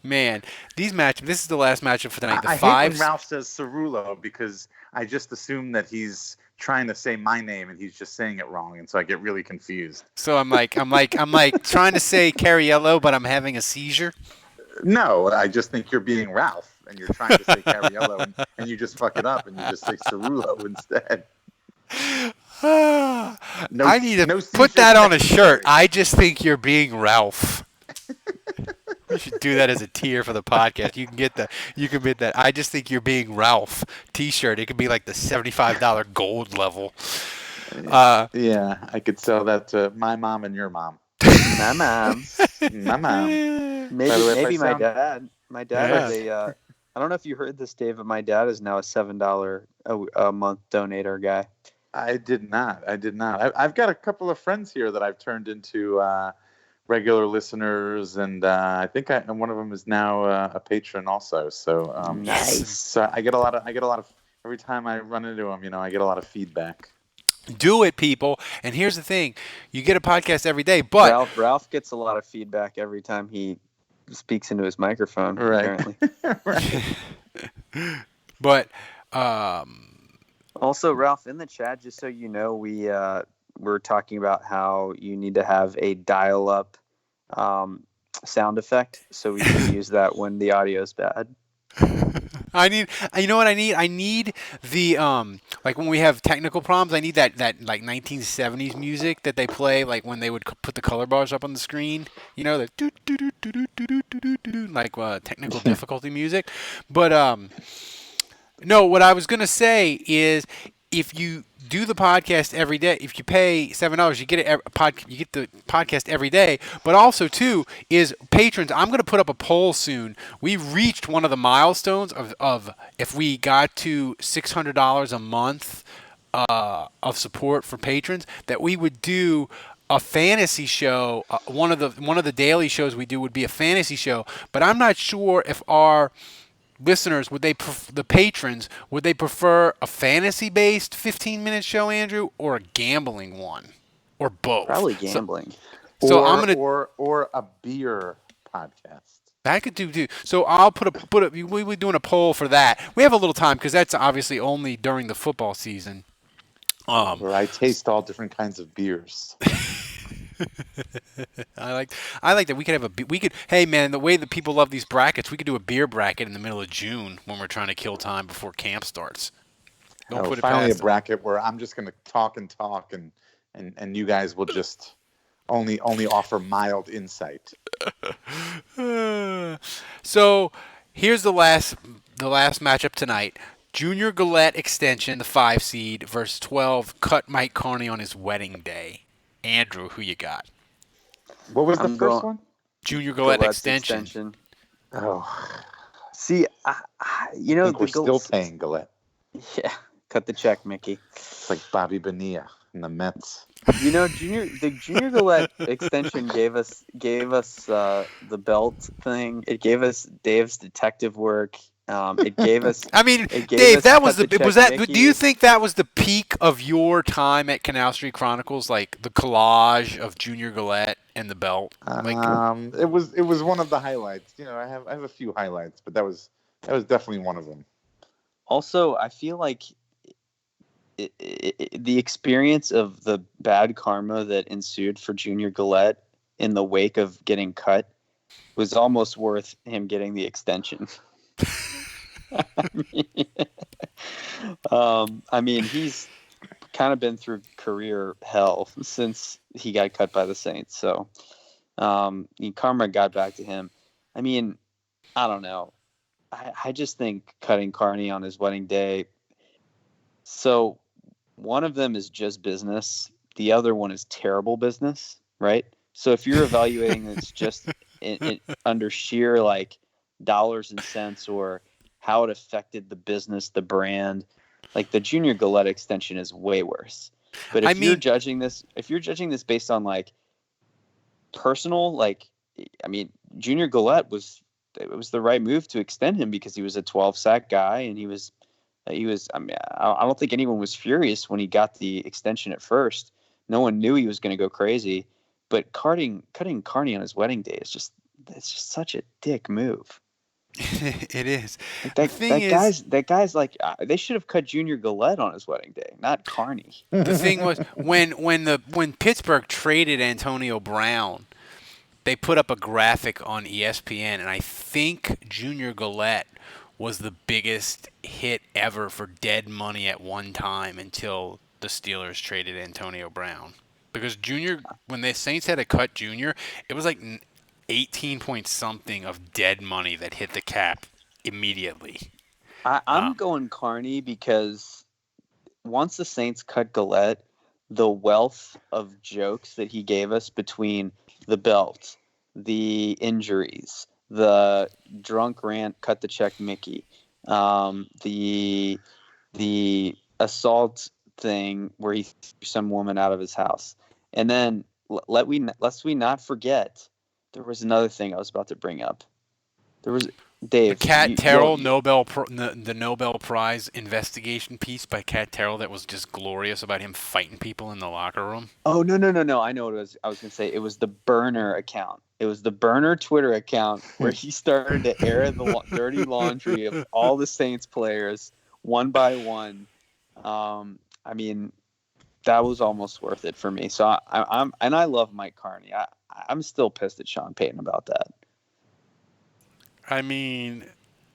Man, these matchups. This is the last matchup for tonight. I hate when Ralph says Cerullo because I just assume that he's trying to say my name and he's just saying it wrong, and so I get really confused. So I'm like trying to say Cariello, but I'm having a seizure. No, I just think you're being Ralph, and you're trying to say Cariello, and you just fuck it up, and you just say Cerullo instead. I need to put that on a shirt. I just think you're being Ralph. You should do that as a tier for the podcast. You can get that. I just think you're being Ralph T-shirt. It could be like the $75 gold level. Yeah, I could sell that to my mom and your mom. My mom. My mom. Maybe my dad. My dad is a. I don't know if you heard this, Dave, but my dad is now a $7 a month donator guy. I did not. I've got a couple of friends here that I've turned into regular listeners, and I think one of them is now a patron also. So nice. So I get a lot of every time I run into them, I get a lot of feedback. Do it, people. And here's the thing: you get a podcast every day, but Ralph gets a lot of feedback every time he speaks into his microphone. Right. Apparently. Right. But also, Ralph, in the chat, just so you know, we're talking about how you need to have a dial-up sound effect, so we can use that when the audio is bad. You know what I need? I need the like when we have technical problems, I need that like 1970s music that they play like when they would put the color bars up on the screen. You know, the do do do do do do do do do like technical difficulty music. But no, what I was gonna say is if you do the podcast every day, if you pay $7, you get you get the podcast every day. But also too is patrons. I'm going to put up a poll soon. We reached one of the milestones of if we got to $600 a month of support for patrons, that we would do a fantasy show. One of the daily shows we do would be a fantasy show. But I'm not sure if our listeners, the patrons, would they prefer a fantasy-based 15-minute show, Andrew, or a gambling one, or both? Probably gambling. So I'm gonna or a beer podcast. That could do. So I'll put a. We're doing a poll for that. We have a little time because that's obviously only during the football season. Um, where I taste all different kinds of beers. I like I like that we could have we could. Hey man, the way that people love these brackets, we could do a beer bracket in the middle of June when we're trying to kill time before camp starts. Don't Oh, put it finally a past them. bracket where I'm just going to talk and talk, and you guys will just only offer mild insight. So here's the last matchup tonight. Junior Gillette extension, the 5 seed, versus 12 cut Mike Carney on his wedding day. Andrew, who you got? What was the I'm first going one? Junior Gillette Gillette's extension. extension. Oh, See, you I know think we're still paying Gillette. Yeah, cut the check, Mickey. It's like Bobby Bonilla in the Mets. You know, the Junior Gillette extension gave us the belt thing. It gave us Dave's detective work. It gave us. I mean, It gave Dave, us that was cut the was check that. Do Mickey. you think that was the peak of your time at Canal Street Chronicles, like the collage of Junior Gillette and the belt? Like, It was one of the highlights. I have a few highlights, but that was definitely one of them. Also, I feel like the experience of the bad karma that ensued for Junior Gillette in the wake of getting cut was almost worth him getting the extension. I mean, he's kind of been through career hell since he got cut by the Saints. So, karma got back to him. I mean, I don't know. I just think cutting Carney on his wedding day. So, one of them is just business. The other one is terrible business, right? So, if you're evaluating this just under sheer like dollars and cents or how it affected the business, the brand, like the Junior Gillette extension is way worse. But I if you're mean, judging this, based on like personal, like, I mean, Junior Gillette it was the right move to extend him because he was a 12 sack guy and he was. I mean, I don't think anyone was furious when he got the extension at first. No one knew he was going to go crazy, but cutting Carney on his wedding day it's just such a dick move. it is. Like The thing is, that guy's like they should have cut Junior Gillette on his wedding day, not Carney. the thing was when Pittsburgh traded Antonio Brown, they put up a graphic on ESPN, and I think Junior Gillette was the biggest hit ever for dead money at one time until the Steelers traded Antonio Brown. Because Junior, when the Saints had to cut Junior, it was like 18 point something of dead money that hit the cap immediately. I'm going Carney because once the Saints cut Gillette, the wealth of jokes that he gave us between the belt, the injuries, the drunk rant, cut the check Mickey, the assault thing where he threw some woman out of his house, and then lest we not forget, there was another thing I was about to bring up. There was The Dave. Cat Terrell the Nobel Prize investigation piece by Cat Terrell that was just glorious about him fighting people in the locker room. Oh no! I know what it was. I was gonna say it was the burner account. It was the burner Twitter account where he started to air the dirty laundry of all the Saints players one by one. I mean, that was almost worth it for me. So I love Mike Carney. I'm still pissed at Sean Payton about that. I mean,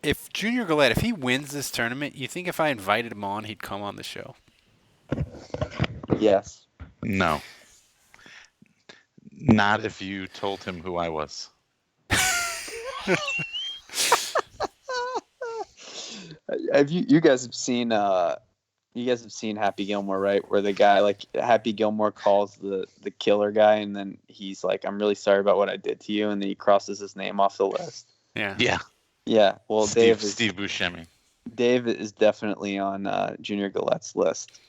if Junior Gillette, if he wins this tournament, you think if I invited him on, he'd come on the show? Yes. No, not if you told him who I was. Have you guys have seen Happy Gilmore, right? Where the guy, like, Happy Gilmore calls the killer guy, and then he's like, "I'm really sorry about what I did to you," and then he crosses his name off the list. Yeah. Yeah. Well, Steve Buscemi. Dave is definitely on Junior Gillette's list.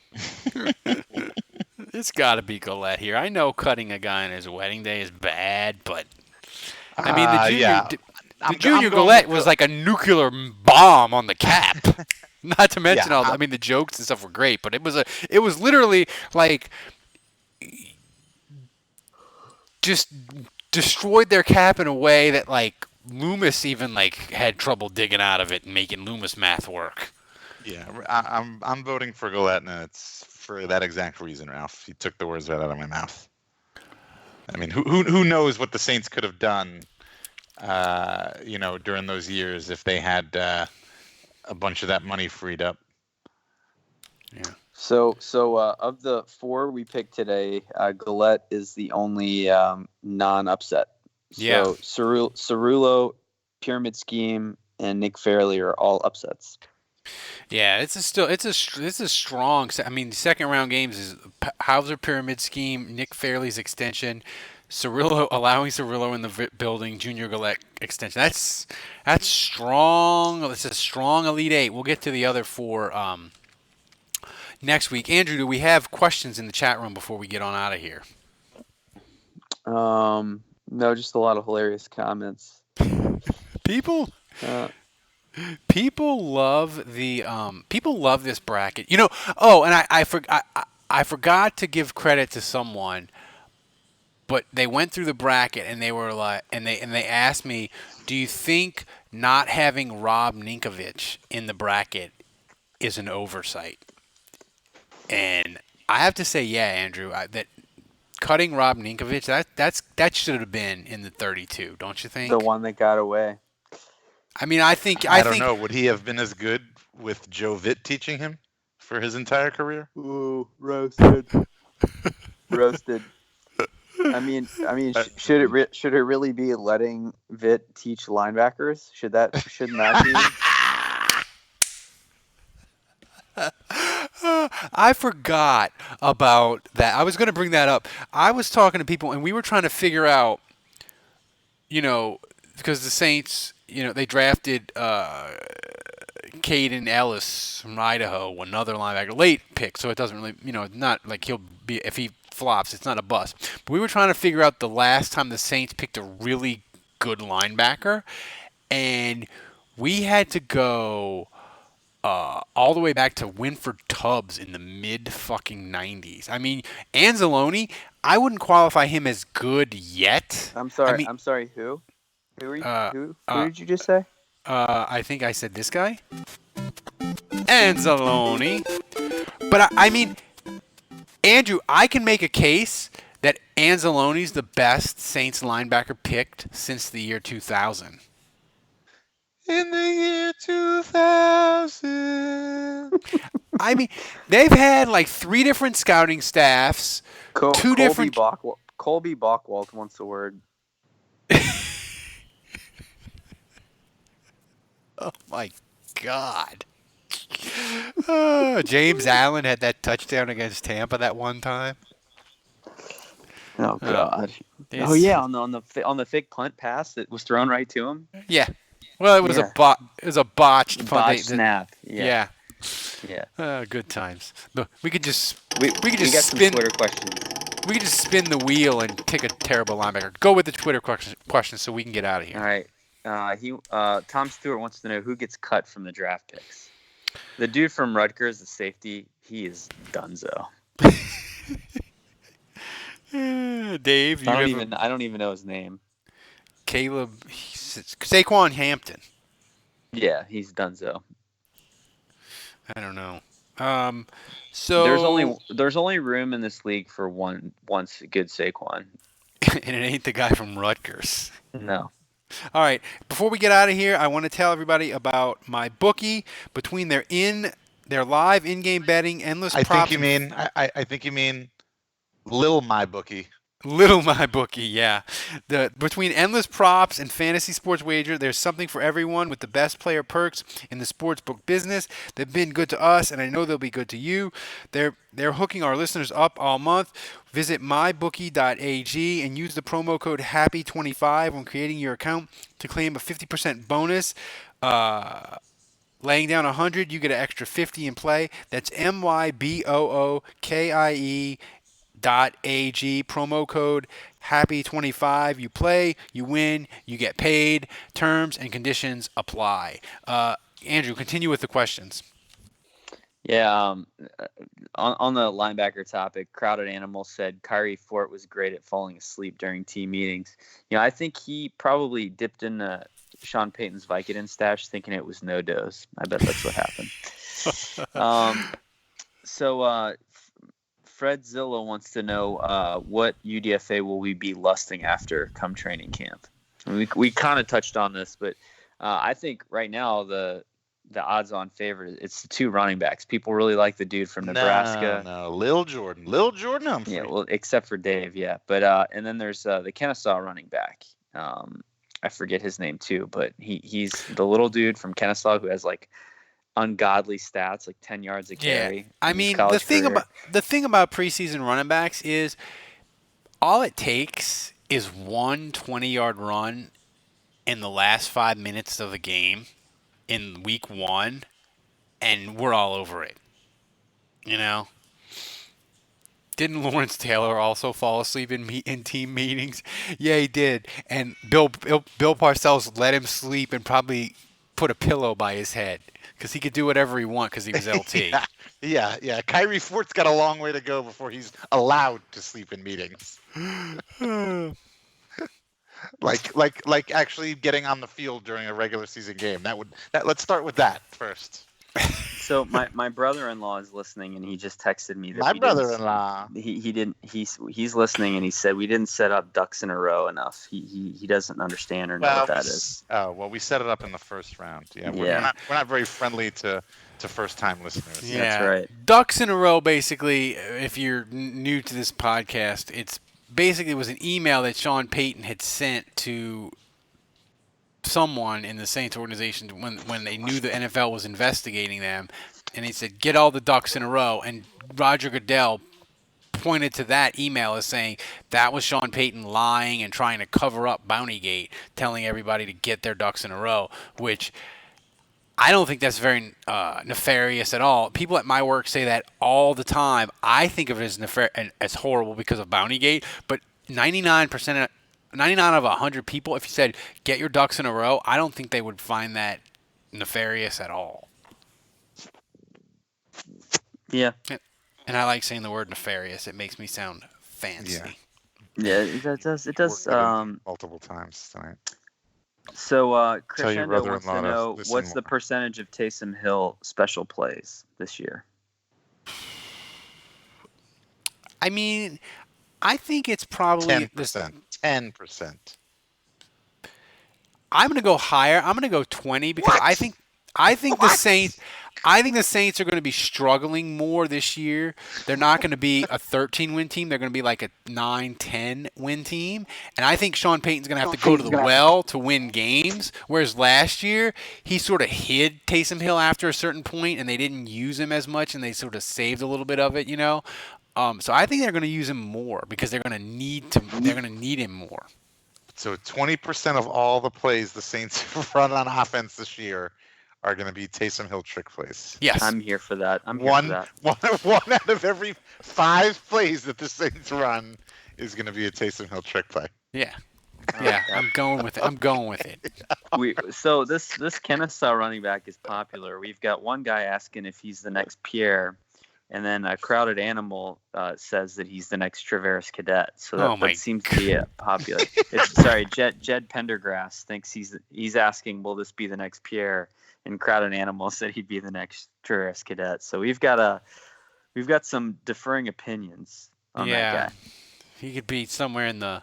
It's got to be Gillette here. I know cutting a guy on his wedding day is bad, but I mean the Junior Gillette was like a nuclear bomb on the cap. Not to mention I mean the jokes and stuff were great, but it was literally like just destroyed their cap in a way that like Loomis even like had trouble digging out of it and making Loomis math work. Yeah, I'm voting for Gillette, and it's for that exact reason, Ralph. He took the words right out of my mouth. I mean, who knows what the Saints could have done, during those years if they had a bunch of that money freed up. Yeah. So of the four we picked today, Gillette is the only non-upset. So Yeah. Cerullo, Pyramid Scheme, and Nick Fairley are all upsets. Yeah, it's a strong. I mean, second round games is Hauser Pyramid Scheme, Nick Fairley's extension, allowing Cirillo in the building, Junior Gillette extension. That's strong. It's a strong Elite Eight. We'll get to the other four next week. Andrew, do we have questions in the chat room before we get on out of here? No, just a lot of hilarious comments. People. People love this bracket. Oh, and I forgot to give credit to someone, but they went through the bracket and they were like, and they asked me, do you think not having Rob Ninkovich in the bracket is an oversight? And I have to say, yeah, Andrew, that cutting Rob Ninkovich, that should have been in the 32, don't you think? The one that got away. I mean, I think I don't know. Would he have been as good with Joe Vitt teaching him for his entire career? Ooh, roasted. Roasted. I mean, should it really be letting Vitt teach linebackers? Shouldn't that be? I forgot about that. I was going to bring that up. I was talking to people, and we were trying to figure out, because the Saints, they drafted Caden Ellis from Idaho, another linebacker, late pick, so it doesn't really, not like he'll be, if he flops, it's not a bust. But we were trying to figure out the last time the Saints picked a really good linebacker, and we had to go all the way back to Winford Tubbs in the mid-fucking 90s. I mean, Anzalone, I wouldn't qualify him as good yet. I'm sorry, who? Who did you just say? I think I said this guy. Anzalone. But I mean, Andrew, I can make a case that Anzalone's the best Saints linebacker picked since the year 2000. In the year 2000. I mean, they've had like 3 different scouting staffs, different. Colby Bockwald wants the word. Oh my God. James Allen had that touchdown against Tampa that one time. Oh God. Oh yeah, on the fake punt pass that was thrown right to him. Yeah. Well, it was a botched punt. Botched snap. Yeah. Good times. We could just we got some Twitter questions. We could just spin the wheel and pick a terrible linebacker. Go with the Twitter question so we can get out of here. All right. Tom Stewart wants to know who gets cut from the draft picks. The dude from Rutgers, the safety, he is donezo. Dave, I don't even know his name. Caleb, Saquon Hampton. Yeah, he's donezo. I don't know. So there's only room in this league for one good Saquon. And it ain't the guy from Rutgers. No. All right. Before we get out of here, I want to tell everybody about my bookie. Between their live in-game betting, endless props. I think you mean Lil My Bookie. Little My Bookie, yeah. Between endless props and fantasy sports wager, there's something for everyone with the best player perks in the sportsbook business. They've been good to us, and I know they'll be good to you. They're hooking our listeners up all month. Visit mybookie.ag and use the promo code HAPPY25 when creating your account to claim a 50% bonus. Laying down 100, you get an extra 50 in play. That's MYBOOKIE.ag, promo code happy25. You play, you win, you get paid. Terms and conditions apply. Andrew, continue with the questions. Yeah. On the linebacker topic, Crowded Animal said Kyrie Fort was great at falling asleep during team meetings. I think he probably dipped into Sean Payton's Vicodin stash thinking it was no dose. I bet that's what happened. So Fred Zilla wants to know what UDFA will we be lusting after come training camp? We kind of touched on this, but I think right now the odds-on favorite, it's the two running backs. People really like the dude from Nebraska. No, Lil Jordan Humphrey. Yeah, well, except for Dave, yeah. But and then there's the Kennesaw running back. I forget his name too, but he's the little dude from Kennesaw who has like ungodly stats, like 10 yards a carry. Yeah. I mean, the thing about preseason running backs is all it takes is one 20-yard run in the last 5 minutes of the game in week 1, and we're all over it. Didn't Lawrence Taylor also fall asleep in team meetings? Yeah, he did. And Bill Parcells let him sleep and probably put a pillow by his head because he could do whatever he want because he was LT. Yeah. Kyrie Fort's got a long way to go before he's allowed to sleep in meetings. like actually getting on the field during a regular season game. Let's start with that first. So my brother-in-law is listening, and he just texted me that my brother-in-law. He's listening, and he said we didn't set up ducks in a row enough. He doesn't understand or know what that is. Oh well, we set it up in the first round. Yeah, we're not very friendly to first-time listeners. Yeah, that's right. Ducks in a row, basically. If you're new to this podcast, it was an email that Sean Payton had sent to someone in the Saints organization when they knew the NFL was investigating them, and he said, get all the ducks in a row. And Roger Goodell pointed to that email as saying that was Sean Payton lying and trying to cover up Bountygate, telling everybody to get their ducks in a row, which I don't think that's very nefarious at all. People at my work say that all the time. I think of it as horrible because of Bountygate, but 99 out of 100 people, if you said, get your ducks in a row, I don't think they would find that nefarious at all. Yeah. And I like saying the word nefarious. It makes me sound fancy. Yeah, it does. Multiple times tonight. So Crescendo wants to know what's the percentage of Taysom Hill special plays this year? I mean, I think it's probably 10%. 10%. I'm going to go higher. I'm going to go 20 because I think the Saints are going to be struggling more this year. They're not going to be a 13-win team. They're going to be like a 9-10 win team. And I think Sean Payton's going to have to go to the well to win games. Whereas last year, he sort of hid Taysom Hill after a certain point, and they didn't use him as much, and they sort of saved a little bit of it, So I think they're going to use him more because they're going to need him more. So 20% of all the plays the Saints run on offense this year are going to be Taysom Hill trick plays. Yes. I'm here for that. One out of every 5 plays that the Saints run is going to be a Taysom Hill trick play. Yeah. Yeah, I'm going with it. So this Kennesaw running back is popular. We've got one guy asking if he's the next Pierre, and then a Crowded Animal says that he's the next Traveris Cadet. So that seems to be popular. Jed Pendergrass thinks he's asking, will this be the next Pierre? And Crowded Animal said he'd be the next Traveris Cadet. So we've got some differing opinions on that guy. He could be somewhere in the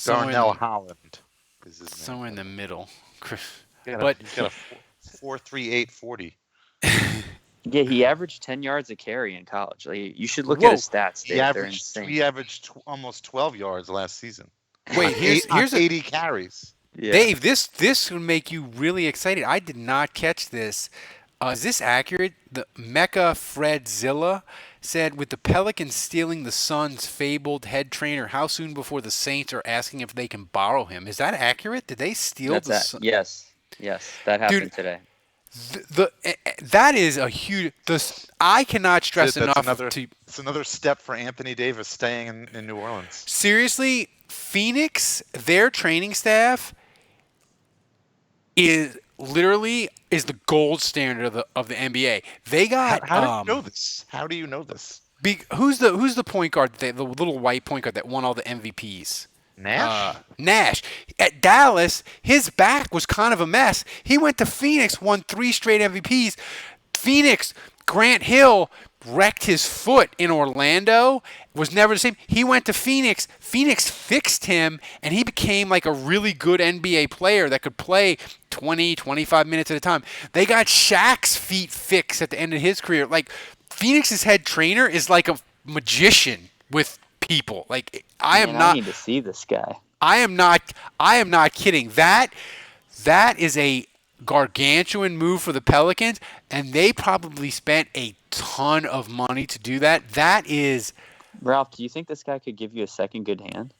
Darnell Holland is his name. Somewhere in the middle. He's got a 4.38 40. Yeah, he averaged 10 yards a carry in college. Like, you should look at his stats. He averaged almost 12 yards last season. Wait, here's 80 carries. Yeah. Dave, this would make you really excited. I did not catch this. Is this accurate? The Mecca Fred Zilla said, with the Pelicans stealing the Suns' fabled head trainer, how soon before the Saints are asking if they can borrow him? Is that accurate? Did they steal the Suns? Yes, that happened today. That is a huge. I cannot stress enough. It's another step for Anthony Davis staying in New Orleans. Seriously, Phoenix, their training staff is literally is the gold standard of the NBA. They got How do you know this? How do you know this? who's the point guard, the little white point guard that won all the MVPs? Nash? Nash. At Dallas, his back was kind of a mess. He went to Phoenix, won 3 straight MVPs. Phoenix, Grant Hill wrecked his foot in Orlando, was never the same. He went to Phoenix. Phoenix fixed him, and he became like a really good NBA player that could play 20, 25 minutes at a time. They got Shaq's feet fixed at the end of his career. Like, Phoenix's head trainer is like a magician with people. Like, I need to see this guy. I am not kidding. That is a gargantuan move for the Pelicans, and they probably spent a ton of money to do that. That is, Ralph, do you think this guy could give you a second good hand?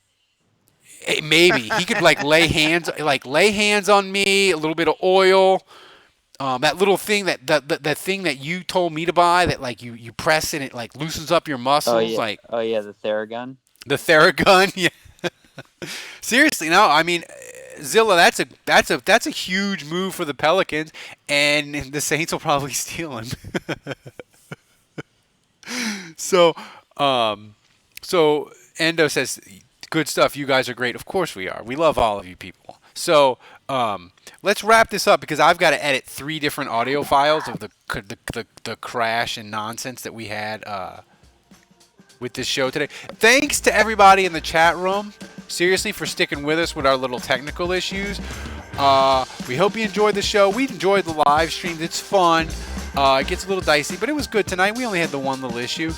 maybe he could lay hands on me, a little bit of oil. That little thing that thing that you told me to buy that you press and it loosens up your muscles. The Theragun. The Theragun, yeah. Seriously, no. I mean, Zilla, that's a huge move for the Pelicans, and the Saints will probably steal him. So Endo says, "Good stuff. You guys are great. Of course we are. We love all of you people." So let's wrap this up because I've got to edit 3 different audio files of the crash and nonsense that we had with this show today. Thanks to everybody in the chat room, seriously, for sticking with us with our little technical issues. We hope you enjoyed the show. We enjoyed the live streams. It's fun. It gets a little dicey, but it was good tonight. We only had the one little issue.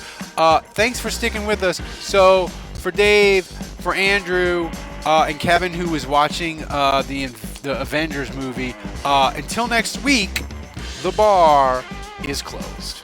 Thanks for sticking with us. So for Dave, for Andrew, and Kevin, who was watching the Avengers movie, until next week, the bar is closed.